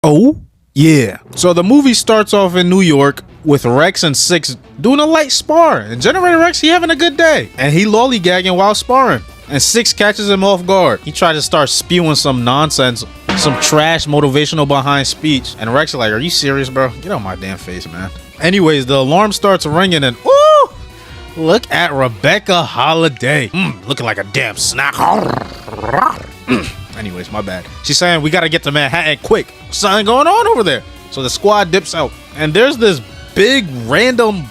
Oh, yeah. So the movie starts off in New York with Rex and Six doing a light spar. And Generator Rex, he having a good day. And he lollygagging while sparring. And Six catches him off guard. He tried to start spewing some nonsense, some trash motivational behind speech. And Rex is like, are you serious, bro? Get on my damn face, man. Anyways, the alarm starts ringing and ooh, look at Rebecca Holiday. Looking like a damn snack. Anyways, my bad. She's saying we gotta get to Manhattan quick. Something going on over there. So the squad dips out. And there's this big random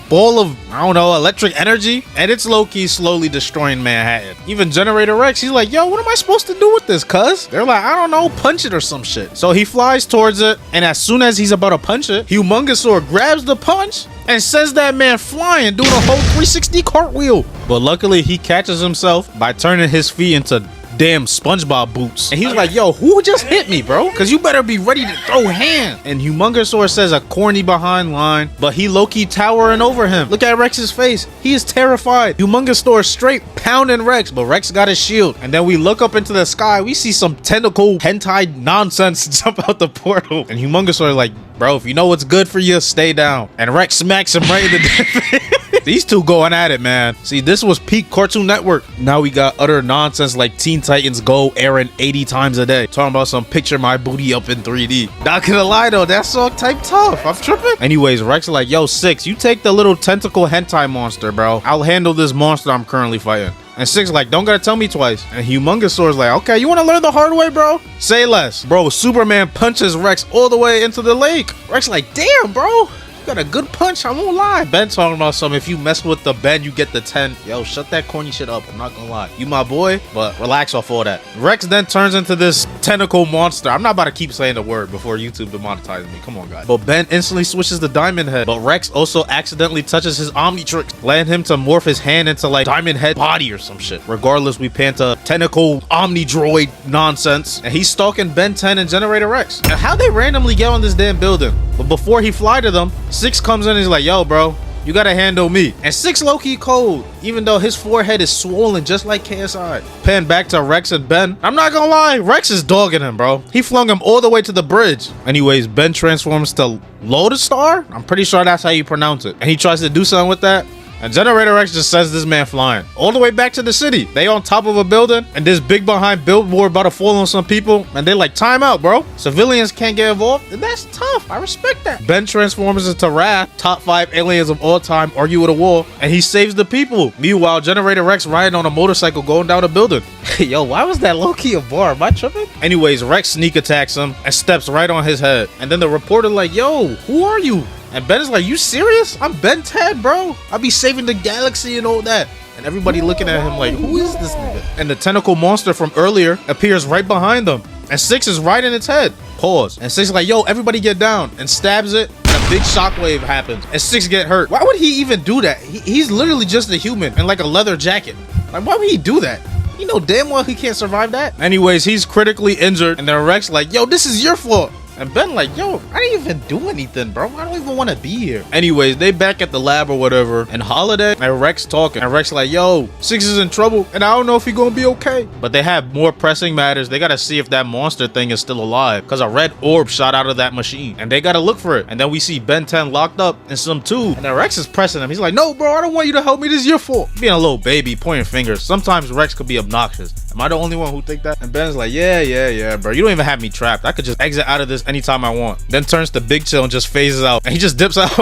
ball of, I don't know, electric energy. And it's low-key slowly destroying Manhattan. Even Generator Rex, he's like, yo, what am I supposed to do with this, cuz? They're like, I don't know, punch it or some shit. So he flies towards it. And as soon as he's about to punch it, Humungasaur grabs the punch and sends that man flying, doing a whole 360 cartwheel. But luckily, he catches himself by turning his feet into damn SpongeBob boots. And he's like, yo, who just hit me, bro? Cause you better be ready to throw hands. And Humungasaur says a corny behind line, but he low-key towering over him. Look at Rex's face. He is terrified. Humungasaur straight pounding Rex, but Rex got his shield. And then we look up into the sky. We see some tentacle hentai nonsense jump out the portal. And Humungasaur is like, bro, if you know what's good for you, stay down. And Rex smacks him right in the These two going at it, man. See, this was peak Cartoon Network. Now we got utter nonsense like Teen Titans Go airing 80 times a day. Talking about some picture my booty up in 3D. Not gonna lie though, that song type tough. I'm tripping. Anyways, Rex is like, yo, Six, you take the little tentacle hentai monster, bro. I'll handle this monster I'm currently fighting. And Six like, don't gotta tell me twice. And Humungasaur's like, okay, you wanna learn the hard way, bro? Say less. Bro, Superman punches Rex all the way into the lake. Rex like, damn, bro. You got a good punch, I won't lie. Ben talking about something, if you mess with the Ben, you get the 10. Yo, shut that corny shit up, I'm not gonna lie. You my boy, but relax off all that. Rex then turns into this tentacle monster. I'm not about to keep saying the word before YouTube demonetizes me. Come on, guys. But Ben instantly switches the Diamond Head. But Rex also accidentally touches his Omnitrix, letting him to morph his hand into like Diamond Head body or some shit. Regardless, we pan to tentacle Omnidroid nonsense. And he's stalking Ben 10 and Generator Rex. And how they randomly get on this damn building? But before he fly to them, Six comes in and he's like, yo, bro, you gotta handle me. And Six low-key cold, even though his forehead is swollen just like KSI. Pan back to Rex and Ben. I'm not gonna lie, Rex is dogging him, bro. He flung him all the way to the bridge. Anyways, Ben transforms to Lotus Star? I'm pretty sure that's how you pronounce it. And he tries to do something with that. And Generator Rex just sends this man flying all the way back to the city. They on top of a building, and this big behind billboard about to fall on some people, and they like, time out, bro. Civilians can't get involved, and that's tough. I respect that. Ben transforms into Wrath, top 5 aliens of all time, argue with a wall, and he saves the people. Meanwhile, Generator Rex riding on a motorcycle going down a building. Yo, why was that low-key a bar? Am I tripping? Anyways, Rex sneak attacks him and steps right on his head. And then the reporter like, yo, who are you? And Ben is like, you serious? I'm Ben 10, bro. I'll be saving the galaxy and all that. And everybody looking at him like, who is this nigga? And the tentacle monster from earlier appears right behind them. And Six is right in its head. Pause. And Six is like, yo, everybody get down. And stabs it. And a big shockwave happens. And Six get hurt. Why would he even do that? He's literally just a human in like a leather jacket. Like, why would he do that? You know damn well he can't survive that. Anyways, he's critically injured. And then Rex like, yo, this is your fault. And Ben like, yo, I didn't even do anything, bro. I don't even want to be here. Anyways, they back at the lab or whatever. And Holiday and Rex talking. And Rex like, yo, Six is in trouble. And I don't know if he gonna be okay. But they have more pressing matters. They gotta see if that monster thing is still alive. Because a red orb shot out of that machine. And they gotta look for it. And then we see Ben 10 locked up in some tube. And then Rex is pressing him. He's like, no, bro, I don't want you to help me. This is your fault. Being a little baby, pointing fingers. Sometimes Rex could be obnoxious. Am I the only one who think that? And Ben's like, yeah, bro. You don't even have me trapped. I could just exit out of this anytime I want. Then turns to Big Chill and just phases out. And he just dips out.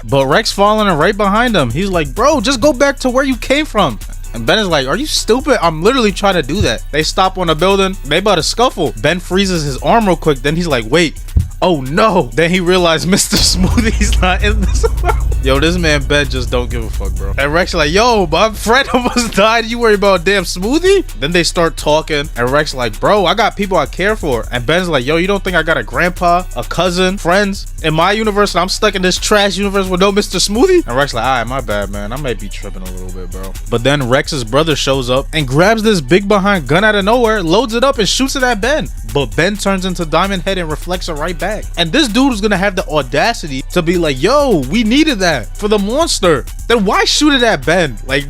But Rex following right behind him. He's like, bro, just go back to where you came from. And Ben is like, are you stupid? I'm literally trying to do that. They stop on a building. They about to scuffle. Ben freezes his arm real quick. Then he's like, wait. Oh no. Then he realized Mr. Smoothie's not in this. Yo, this man Ben just don't give a fuck, bro. And Rex like, yo, my friend almost died. You worry about a damn smoothie? Then they start talking. And Rex like, bro, I got people I care for. And Ben's like, yo, you don't think I got a grandpa, a cousin, friends in my universe? And I'm stuck in this trash universe with no Mr. Smoothie? And Rex like, all right, my bad, man. I might be tripping a little bit, bro. But then Rex's brother shows up and grabs this big behind gun out of nowhere, loads it up and shoots it at Ben. But Ben turns into Diamond Head and reflects it right back. And this dude is gonna have the audacity to be like, yo, we needed that. that for the monster. Then why shoot it at Ben? Like,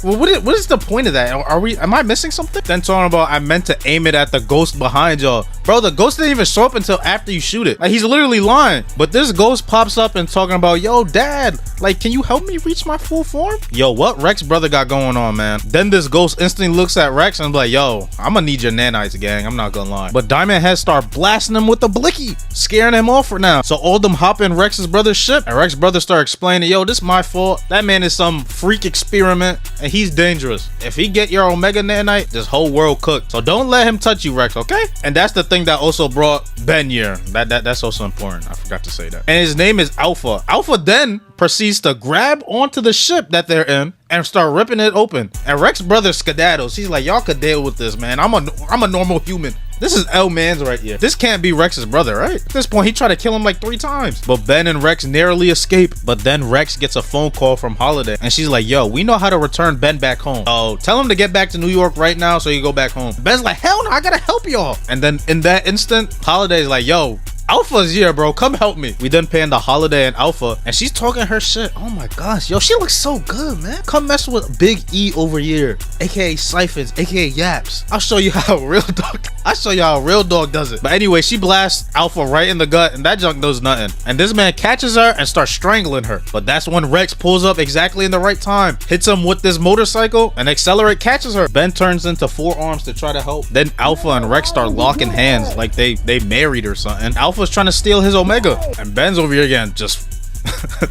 what is the point of that? Am I missing something? Then talking about I meant to aim it at the ghost behind y'all. Bro, the ghost didn't even show up until after you shoot it. Like, he's literally lying. But this ghost pops up and talking about, yo, dad, like, can you help me reach my full form? Yo, what Rex brother got going on, man? Then this ghost instantly looks at Rex and be like, yo, I'm gonna need your nanites, gang. I'm not gonna lie. But Diamond Head start blasting him with the blicky, scaring him off for now. So all them hop in Rex's brother's ship, and Rex brother start explaining, yo, this my fault. That man is some freak experiment, and he's dangerous. If he get your Omega nanite, this whole world cooked. So don't let him touch you, Rex, okay? And that's the thing that also brought Ben here. That's also important. I forgot to say that. And his name is Alpha. Alpha then proceeds to grab onto the ship that they're in and start ripping it open. And Rex brother skedaddles. He's like, y'all could deal with this, man. I'm a normal human. This is L Man's right here. This can't be Rex's brother, right? At this point, he tried to kill him like 3 times. But Ben and Rex narrowly escape. But then Rex gets a phone call from Holiday. And she's like, yo, we know how to return Ben back home. Oh, tell him to get back to New York right now so you go back home. Ben's like, hell no, I gotta help y'all. And then in that instant, Holiday's like, yo, Alpha's here, bro. Come help me. We then pan to Holiday and Alpha, and she's talking her shit. Oh my gosh, yo, she looks so good, man. Come mess with Big E over here, aka Siphons, aka Yaps. I'll show you how a real dog does it. But anyway, she blasts Alpha right in the gut, and that junk does nothing. And this man catches her and starts strangling her. But that's when Rex pulls up exactly in the right time, hits him with this motorcycle, and Accelerate catches her. Ben turns into 4 arms to try to help. Then Alpha and Rex start locking hands like they married or something. Alpha's trying to steal his Omega, and Ben's over here again just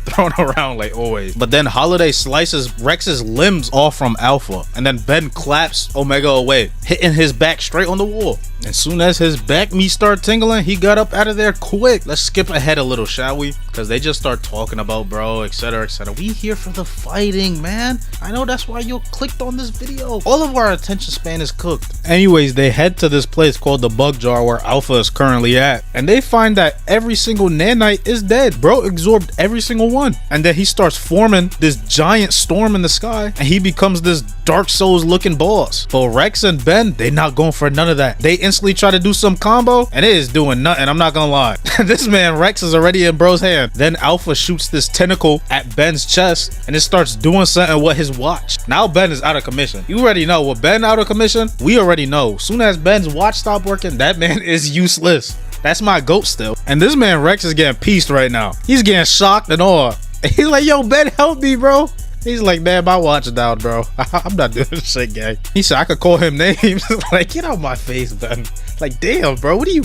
thrown around like always. But then Holiday slices Rex's limbs off from Alpha, and then Ben claps Omega away, hitting his back straight on the wall. As soon as his back meat start tingling, he got up out of there quick. Let's skip ahead a little, shall we? Because they just start talking about bro, etc, etc. We here for the fighting, man. I know that's why you clicked on this video. All of our attention span is cooked. Anyways, they head to this place called the Bug Jar where Alpha is currently at, and they find that every single nanite is dead. Bro absorbed every single one. And then he starts forming this giant storm in the sky, and he becomes this Dark Souls looking boss. But Rex and Ben, they not going for none of that. They instantly try to do some combo, and it is doing nothing. I'm not gonna lie. This man Rex is already in bro's hand. Then Alpha shoots this tentacle at Ben's chest, and it starts doing something with his watch. Now Ben is out of commission. You already know, with Ben out of commission, we already know. Soon as Ben's watch stopped working, that man is useless. That's my goat still. And this man Rex is getting pieced right now. He's getting shocked and all. He's like, yo, Ben, help me, bro. He's like, man, my watch is down, bro. I'm not doing this shit, gang. He said I could call him names. Like, get out my face, Ben. Like, damn, bro, what are you?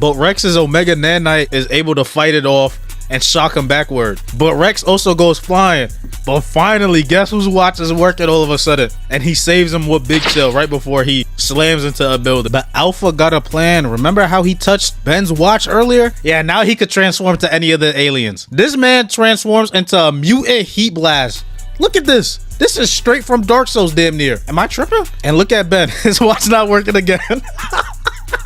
But Rex's Omega Nanite is able to fight it off and shock him backward. But Rex also goes flying. But finally, guess whose watch is working all of a sudden? And he saves him with Big Chill right before he slams into a building. But Alpha got a plan. Remember how he touched Ben's watch earlier? Yeah, now he could transform to any of the aliens. This man transforms into a mutant heat blast. Look at this. This is straight from Dark Souls damn near. Am I tripping? And look at Ben. His watch not working again.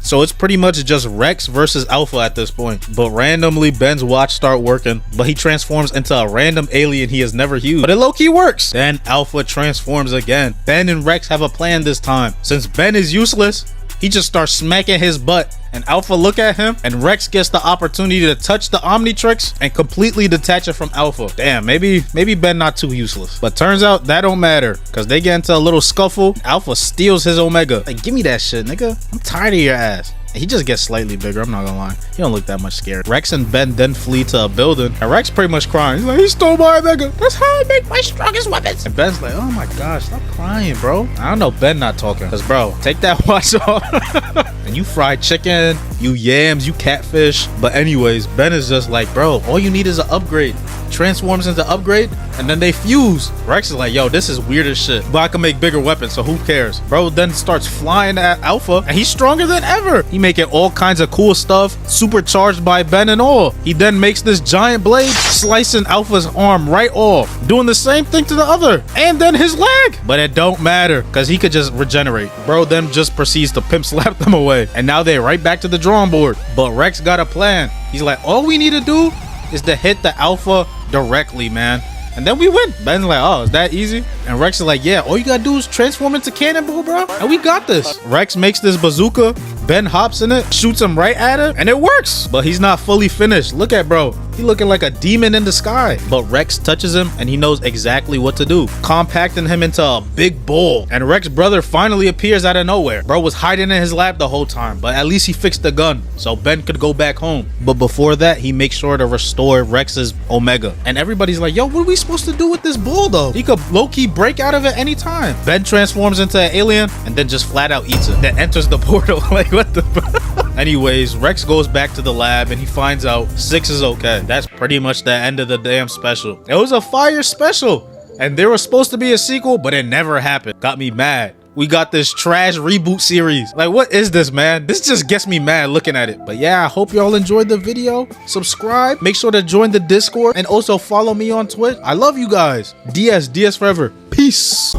So it's pretty much just Rex versus Alpha at this point. But randomly, Ben's watch start working, but he transforms into a random alien he has never used. But it low-key works. Then Alpha transforms again. Ben and Rex have a plan this time. Since Ben is useless, he just starts smacking his butt, and Alpha look at him, and Rex gets the opportunity to touch the Omnitrix and completely detach it from Alpha. Damn, maybe Ben not too useless. But turns out that don't matter, because they get into a little scuffle. Alpha steals his Omega. Like, give me that shit, nigga. I'm tired of your ass. He just gets slightly bigger, I'm not gonna lie. He don't look that much scared. Rex and Ben then flee to a building, and Rex pretty much crying. He's like, he stole my Omega. That's how I make my strongest weapons. And Ben's like, oh my gosh, stop crying, bro. I don't know, Ben not talking. Because, bro, take that watch off. And you fried chicken, you yams, you catfish. But anyways, Ben is just like, bro, all you need is an upgrade. Transforms into upgrade, and then they fuse. Rex is like, yo, this is weird as shit, but I can make bigger weapons, so who cares? Bro then starts flying at Alpha, and he's stronger than ever. He making all kinds of cool stuff, supercharged by Ben and all. He then makes this giant blade, slicing Alpha's arm right off, doing the same thing to the other, and then his leg. But it don't matter, because he could just regenerate. Bro then just proceeds to pimp slap them away, and now they're right back to the drawing board. But Rex got a plan. He's like, all we need to do is to hit the Alpha directly, man, and then we win. Ben's like, oh, is that easy? And Rex is like, yeah, all you gotta do is transform into Cannonball, bro, and we got this. Rex makes this bazooka. Ben hops in it, shoots him right at him, and it works. But he's not fully finished. Look at bro. He looking like a demon in the sky. But Rex touches him and he knows exactly what to do, compacting him into a big ball. And Rex's brother finally appears out of nowhere. Bro was hiding in his lab the whole time, but at least he fixed the gun so Ben could go back home. But before that, he makes sure to restore Rex's Omega. And everybody's like, yo, what are we supposed to do with this ball though? He could low-key break out of it anytime. Ben transforms into an alien and then just flat out eats it. Then enters the portal. Like, what the Anyways, Rex goes back to the lab and he finds out 6 is okay. That's pretty much the end of the damn special. It was a fire special and there was supposed to be a sequel, but it never happened. Got me mad. We got this trash reboot series. Like, what is this, man? This just gets me mad looking at it. But yeah, I hope y'all enjoyed the video. Subscribe, make sure to join the Discord, and also follow me on Twitch. I love you guys. DS forever. Peace.